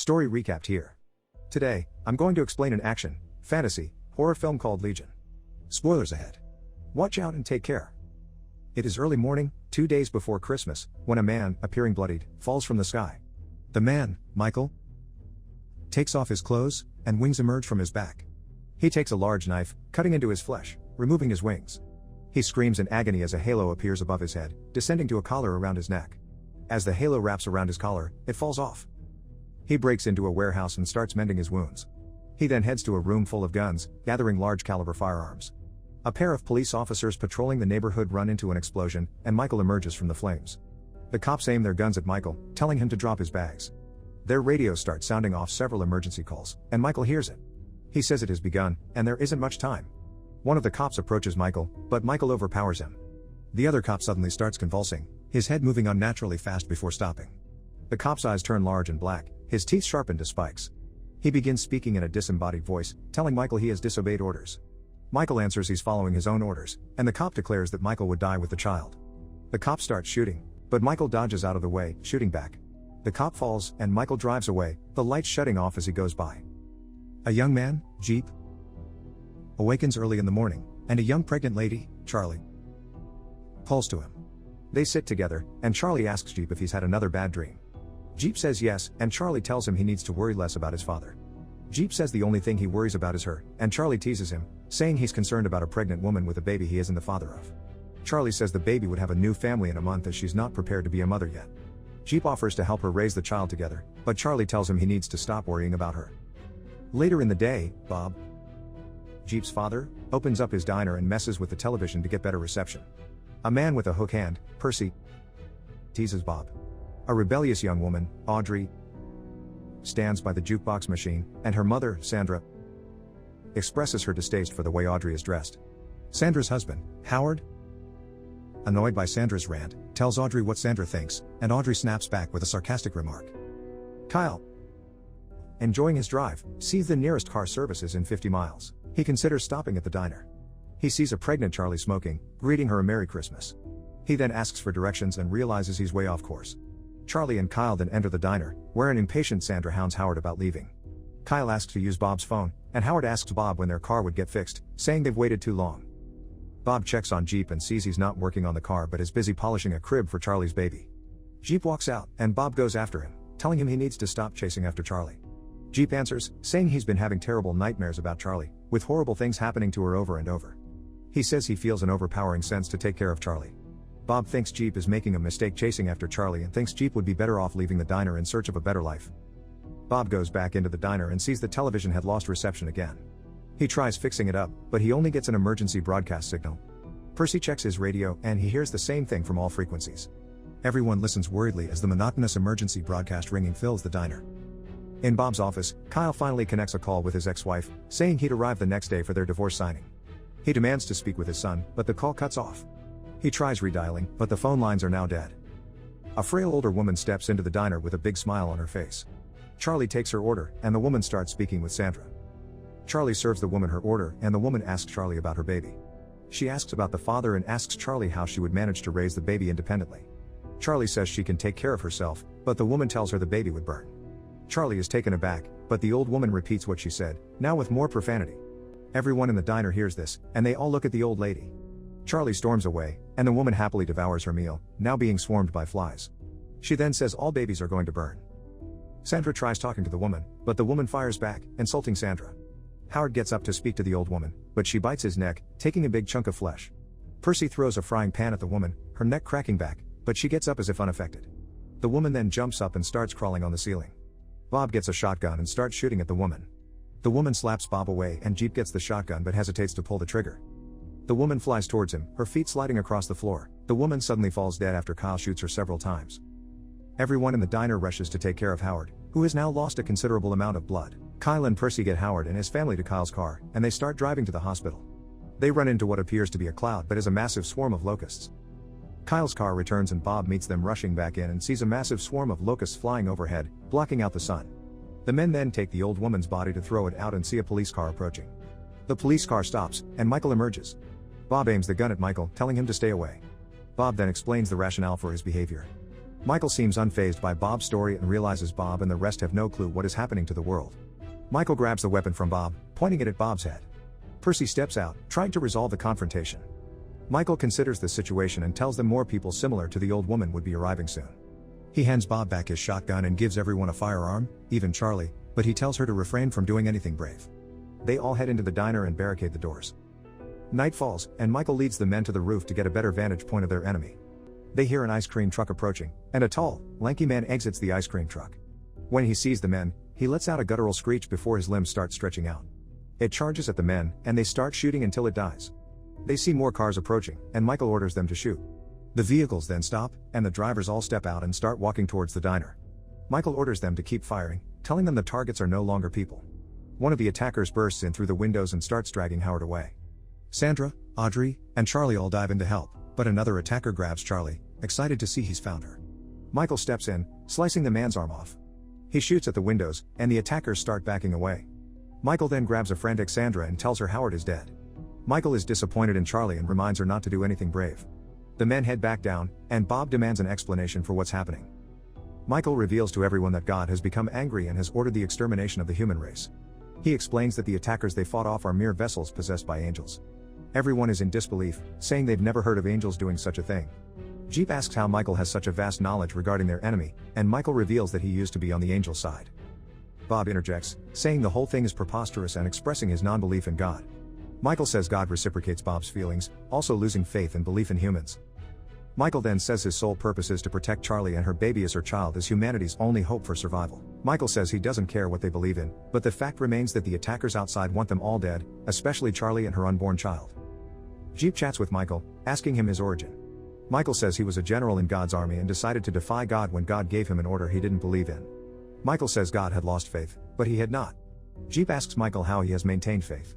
Story recapped here. Today, I'm going to explain an action, fantasy, horror film called Legion. Spoilers ahead. Watch out and take care. It is early morning, 2 days before Christmas, when a man, appearing bloodied, falls from the sky. The man, Michael, takes off his clothes, and wings emerge from his back. He takes a large knife, cutting into his flesh, removing his wings. He screams in agony as a halo appears above his head, descending to a collar around his neck. As the halo wraps around his collar, it falls off. He breaks into a warehouse and starts mending his wounds. He then heads to a room full of guns, gathering large caliber firearms. A pair of police officers patrolling the neighborhood run into an explosion, and Michael emerges from the flames. The cops aim their guns at Michael, telling him to drop his bags. Their radios start sounding off several emergency calls, and Michael hears it. He says it has begun, and there isn't much time. One of the cops approaches Michael, but Michael overpowers him. The other cop suddenly starts convulsing, his head moving unnaturally fast before stopping. The cop's eyes turn large and black, his teeth sharpened to spikes. He begins speaking in a disembodied voice, telling Michael he has disobeyed orders. Michael answers he's following his own orders, and the cop declares that Michael would die with the child. The cop starts shooting, but Michael dodges out of the way, shooting back. The cop falls, and Michael drives away, the lights shutting off as he goes by. A young man, Jeep, awakens early in the morning, and a young pregnant lady, Charlie, calls to him. They sit together, and Charlie asks Jeep if he's had another bad dream. Jeep says yes, and Charlie tells him he needs to worry less about his father. Jeep says the only thing he worries about is her, and Charlie teases him, saying he's concerned about a pregnant woman with a baby he isn't the father of. Charlie says the baby would have a new family in a month as she's not prepared to be a mother yet. Jeep offers to help her raise the child together, but Charlie tells him he needs to stop worrying about her. Later in the day, Bob, Jeep's father, opens up his diner and messes with the television to get better reception. A man with a hook hand, Percy, teases Bob. A rebellious young woman, Audrey, stands by the jukebox machine, and her mother, Sandra, expresses her distaste for the way Audrey is dressed. Sandra's husband, Howard, annoyed by Sandra's rant, tells Audrey what Sandra thinks, and Audrey snaps back with a sarcastic remark. Kyle, enjoying his drive, sees the nearest car service is in 50 miles. He considers stopping at the diner. He sees a pregnant Charlie smoking, greeting her a Merry Christmas. He then asks for directions and realizes he's way off course. Charlie and Kyle then enter the diner, where an impatient Sandra hounds Howard about leaving. Kyle asks to use Bob's phone, and Howard asks Bob when their car would get fixed, saying they've waited too long. Bob checks on Jeep and sees he's not working on the car but is busy polishing a crib for Charlie's baby. Jeep walks out, and Bob goes after him, telling him he needs to stop chasing after Charlie. Jeep answers, saying he's been having terrible nightmares about Charlie, with horrible things happening to her over and over. He says he feels an overpowering sense to take care of Charlie. Bob thinks Jeep is making a mistake chasing after Charlie and thinks Jeep would be better off leaving the diner in search of a better life. Bob goes back into the diner and sees the television had lost reception again. He tries fixing it up, but he only gets an emergency broadcast signal. Percy checks his radio, and he hears the same thing from all frequencies. Everyone listens worriedly as the monotonous emergency broadcast ringing fills the diner. In Bob's office, Kyle finally connects a call with his ex-wife, saying he'd arrive the next day for their divorce signing. He demands to speak with his son, but the call cuts off. He tries redialing, but the phone lines are now dead. A frail older woman steps into the diner with a big smile on her face. Charlie takes her order, and the woman starts speaking with Sandra. Charlie serves the woman her order, and the woman asks Charlie about her baby. She asks about the father and asks Charlie how she would manage to raise the baby independently. Charlie says she can take care of herself, but the woman tells her the baby would burn. Charlie is taken aback, but the old woman repeats what she said, now with more profanity. Everyone in the diner hears this, and they all look at the old lady. Charlie storms away, and the woman happily devours her meal, now being swarmed by flies. She then says all babies are going to burn. Sandra tries talking to the woman, but the woman fires back, insulting Sandra. Howard gets up to speak to the old woman, but she bites his neck, taking a big chunk of flesh. Percy throws a frying pan at the woman, her neck cracking back, but she gets up as if unaffected. The woman then jumps up and starts crawling on the ceiling. Bob gets a shotgun and starts shooting at the woman. The woman slaps Bob away, and Jeep gets the shotgun but hesitates to pull the trigger. The woman flies towards him, her feet sliding across the floor. The woman suddenly falls dead after Kyle shoots her several times. Everyone in the diner rushes to take care of Howard, who has now lost a considerable amount of blood. Kyle and Percy get Howard and his family to Kyle's car, and they start driving to the hospital. They run into what appears to be a cloud but is a massive swarm of locusts. Kyle's car returns and Bob meets them rushing back in and sees a massive swarm of locusts flying overhead, blocking out the sun. The men then take the old woman's body to throw it out and see a police car approaching. The police car stops, and Michael emerges. Bob aims the gun at Michael, telling him to stay away. Bob then explains the rationale for his behavior. Michael seems unfazed by Bob's story and realizes Bob and the rest have no clue what is happening to the world. Michael grabs the weapon from Bob, pointing it at Bob's head. Percy steps out, trying to resolve the confrontation. Michael considers the situation and tells them more people similar to the old woman would be arriving soon. He hands Bob back his shotgun and gives everyone a firearm, even Charlie, but he tells her to refrain from doing anything brave. They all head into the diner and barricade the doors. Night falls, and Michael leads the men to the roof to get a better vantage point of their enemy. They hear an ice cream truck approaching, and a tall, lanky man exits the ice cream truck. When he sees the men, he lets out a guttural screech before his limbs start stretching out. It charges at the men, and they start shooting until it dies. They see more cars approaching, and Michael orders them to shoot. The vehicles then stop, and the drivers all step out and start walking towards the diner. Michael orders them to keep firing, telling them the targets are no longer people. One of the attackers bursts in through the windows and starts dragging Howard away. Sandra, Audrey, and Charlie all dive in to help, but another attacker grabs Charlie, excited to see he's found her. Michael steps in, slicing the man's arm off. He shoots at the windows, and the attackers start backing away. Michael then grabs a frantic Sandra and tells her Howard is dead. Michael is disappointed in Charlie and reminds her not to do anything brave. The men head back down, and Bob demands an explanation for what's happening. Michael reveals to everyone that God has become angry and has ordered the extermination of the human race. He explains that the attackers they fought off are mere vessels possessed by angels. Everyone is in disbelief, saying they've never heard of angels doing such a thing. Jeep asks how Michael has such a vast knowledge regarding their enemy, and Michael reveals that he used to be on the angel side. Bob interjects, saying the whole thing is preposterous and expressing his non-belief in God. Michael says God reciprocates Bob's feelings, also losing faith and belief in humans. Michael then says his sole purpose is to protect Charlie and her baby as her child is humanity's only hope for survival. Michael says he doesn't care what they believe in, but the fact remains that the attackers outside want them all dead, especially Charlie and her unborn child. Jeep chats with Michael, asking him his origin. Michael says he was a general in God's army and decided to defy God when God gave him an order he didn't believe in. Michael says God had lost faith, but he had not. Jeep asks Michael how he has maintained faith.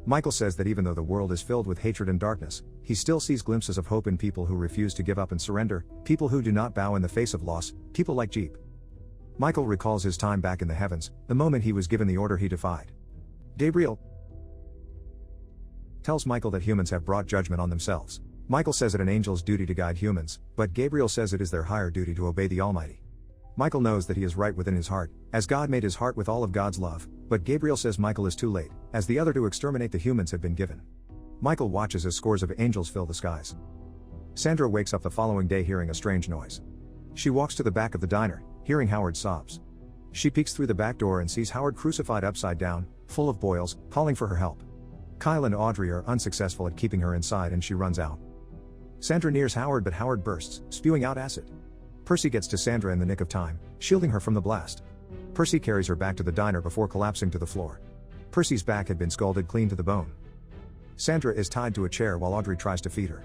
Michael says that even though the world is filled with hatred and darkness, he still sees glimpses of hope in people who refuse to give up and surrender, people who do not bow in the face of loss, people like Jeep. Michael recalls his time back in the heavens, the moment he was given the order he defied. Gabriel tells Michael that humans have brought judgment on themselves. Michael says it an angel's duty to guide humans, but Gabriel says it is their higher duty to obey the Almighty. Michael knows that he is right within his heart, as God made his heart with all of God's love, but Gabriel says Michael is too late, as the other to exterminate the humans have been given. Michael watches as scores of angels fill the skies. Sandra wakes up the following day hearing a strange noise. She walks to the back of the diner, hearing Howard's sobs. She peeks through the back door and sees Howard crucified upside down, full of boils, calling for her help. Kyle and Audrey are unsuccessful at keeping her inside and she runs out. Sandra nears Howard but Howard bursts, spewing out acid. Percy gets to Sandra in the nick of time, shielding her from the blast. Percy carries her back to the diner before collapsing to the floor. Percy's back had been scalded clean to the bone. Sandra is tied to a chair while Audrey tries to feed her.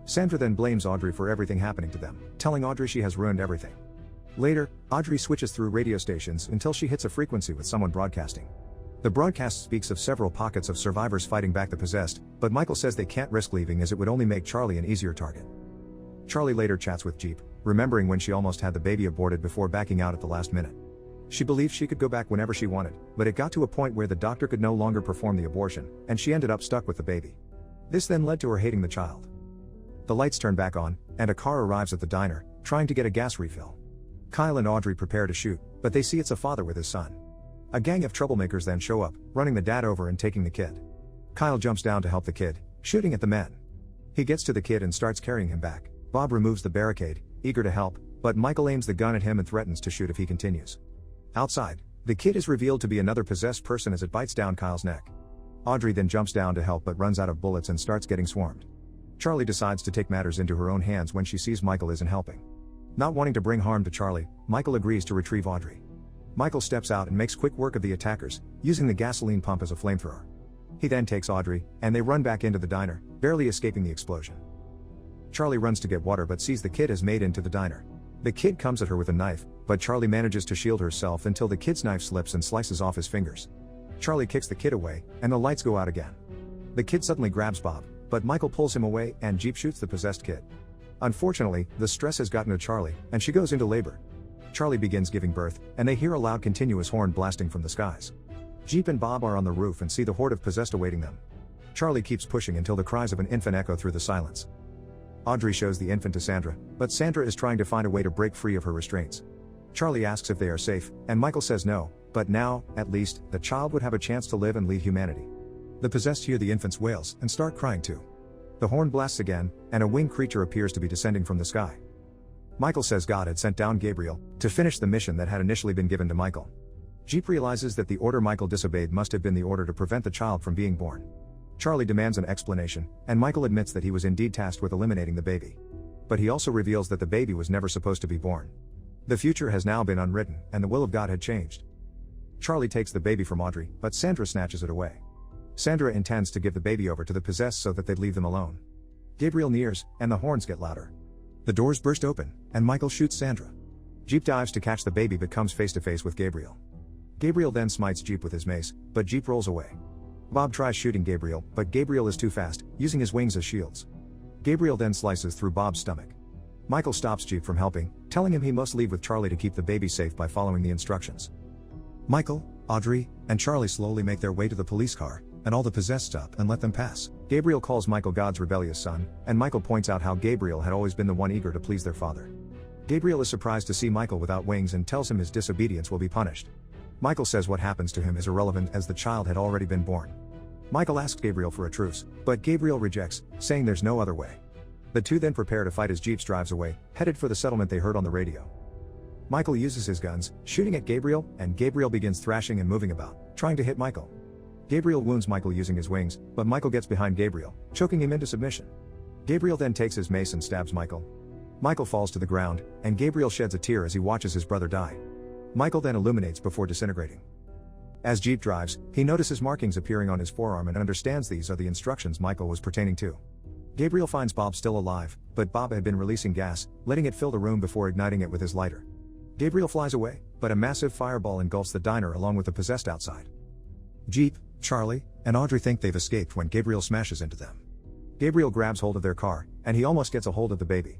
Sandra then blames Audrey for everything happening to them, telling Audrey she has ruined everything. Later, Audrey switches through radio stations until she hits a frequency with someone broadcasting. The broadcast speaks of several pockets of survivors fighting back the possessed, but Michael says they can't risk leaving as it would only make Charlie an easier target. Charlie later chats with Jeep, remembering when she almost had the baby aborted before backing out at the last minute. She believed she could go back whenever she wanted, but it got to a point where the doctor could no longer perform the abortion, and she ended up stuck with the baby. This then led to her hating the child. The lights turn back on, and a car arrives at the diner, trying to get a gas refill. Kyle and Audrey prepare to shoot, but they see it's a father with his son. A gang of troublemakers then show up, running the dad over and taking the kid. Kyle jumps down to help the kid, shooting at the men. He gets to the kid and starts carrying him back. Bob removes the barricade, eager to help, but Michael aims the gun at him and threatens to shoot if he continues. Outside, the kid is revealed to be another possessed person as it bites down Kyle's neck. Audrey then jumps down to help but runs out of bullets and starts getting swarmed. Charlie decides to take matters into her own hands when she sees Michael isn't helping. Not wanting to bring harm to Charlie, Michael agrees to retrieve Audrey. Michael steps out and makes quick work of the attackers, using the gasoline pump as a flamethrower. He then takes Audrey, and they run back into the diner, barely escaping the explosion. Charlie runs to get water but sees the kid has made into the diner. The kid comes at her with a knife, but Charlie manages to shield herself until the kid's knife slips and slices off his fingers. Charlie kicks the kid away, and the lights go out again. The kid suddenly grabs Bob, but Michael pulls him away and Jeep shoots the possessed kid. Unfortunately, the stress has gotten to Charlie, and she goes into labor. Charlie begins giving birth, and they hear a loud continuous horn blasting from the skies. Jeep and Bob are on the roof and see the horde of possessed awaiting them. Charlie keeps pushing until the cries of an infant echo through the silence. Audrey shows the infant to Sandra, but Sandra is trying to find a way to break free of her restraints. Charlie asks if they are safe, and Michael says no, but now, at least, the child would have a chance to live and lead humanity. The possessed hear the infant's wails and start crying too. The horn blasts again, and a winged creature appears to be descending from the sky. Michael says God had sent down Gabriel to finish the mission that had initially been given to Michael. Jeep realizes that the order Michael disobeyed must have been the order to prevent the child from being born. Charlie demands an explanation, and Michael admits that he was indeed tasked with eliminating the baby. But he also reveals that the baby was never supposed to be born. The future has now been unwritten, and the will of God had changed. Charlie takes the baby from Audrey, but Sandra snatches it away. Sandra intends to give the baby over to the possessed so that they'd leave them alone. Gabriel nears, and the horns get louder. The doors burst open, and Michael shoots Sandra. Jeep dives to catch the baby but comes face to face with Gabriel. Gabriel then smites Jeep with his mace, but Jeep rolls away. Bob tries shooting Gabriel, but Gabriel is too fast, using his wings as shields. Gabriel then slices through Bob's stomach. Michael stops Jeep from helping, telling him he must leave with Charlie to keep the baby safe by following the instructions. Michael, Audrey, and Charlie slowly make their way to the police car, and all the possessed stop and let them pass. Gabriel calls Michael God's rebellious son, and Michael points out how Gabriel had always been the one eager to please their father. Gabriel is surprised to see Michael without wings and tells him his disobedience will be punished. Michael says what happens to him is irrelevant as the child had already been born. Michael asks Gabriel for a truce, but Gabriel rejects, saying there's no other way. The two then prepare to fight as Jeep drives away, headed for the settlement they heard on the radio. Michael uses his guns, shooting at Gabriel, and Gabriel begins thrashing and moving about, trying to hit Michael. Gabriel wounds Michael using his wings, but Michael gets behind Gabriel, choking him into submission. Gabriel then takes his mace and stabs Michael. Michael falls to the ground, and Gabriel sheds a tear as he watches his brother die. Michael then illuminates before disintegrating. As Jeep drives, he notices markings appearing on his forearm and understands these are the instructions Michael was pertaining to. Gabriel finds Bob still alive, but Bob had been releasing gas, letting it fill the room before igniting it with his lighter. Gabriel flies away, but a massive fireball engulfs the diner along with the possessed outside. Jeep, Charlie, and Audrey think they've escaped when Gabriel smashes into them. Gabriel grabs hold of their car, and he almost gets a hold of the baby.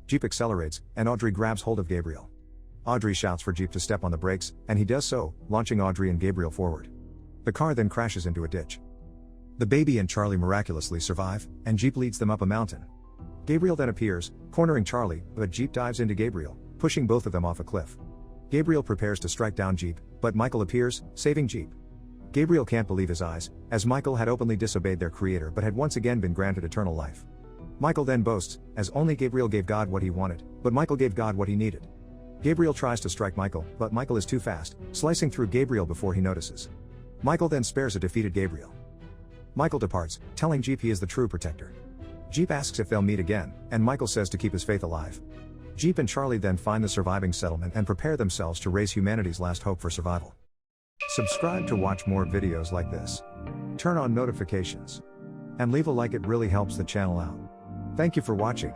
Jeep accelerates, and Audrey grabs hold of Gabriel. Audrey shouts for Jeep to step on the brakes, and he does so, launching Audrey and Gabriel forward. The car then crashes into a ditch. The baby and Charlie miraculously survive, and Jeep leads them up a mountain. Gabriel then appears, cornering Charlie, but Jeep dives into Gabriel, pushing both of them off a cliff. Gabriel prepares to strike down Jeep, but Michael appears, saving Jeep. Gabriel can't believe his eyes, as Michael had openly disobeyed their creator but had once again been granted eternal life. Michael then boasts, as only Gabriel gave God what he wanted, but Michael gave God what he needed. Gabriel tries to strike Michael, but Michael is too fast, slicing through Gabriel before he notices. Michael then spares a defeated Gabriel. Michael departs, telling Jeep he is the true protector. Jeep asks if they'll meet again, and Michael says to keep his faith alive. Jeep and Charlie then find the surviving settlement and prepare themselves to raise humanity's last hope for survival. Subscribe to watch more videos like this. Turn on notifications. And leave a like, it really helps the channel out. Thank you for watching.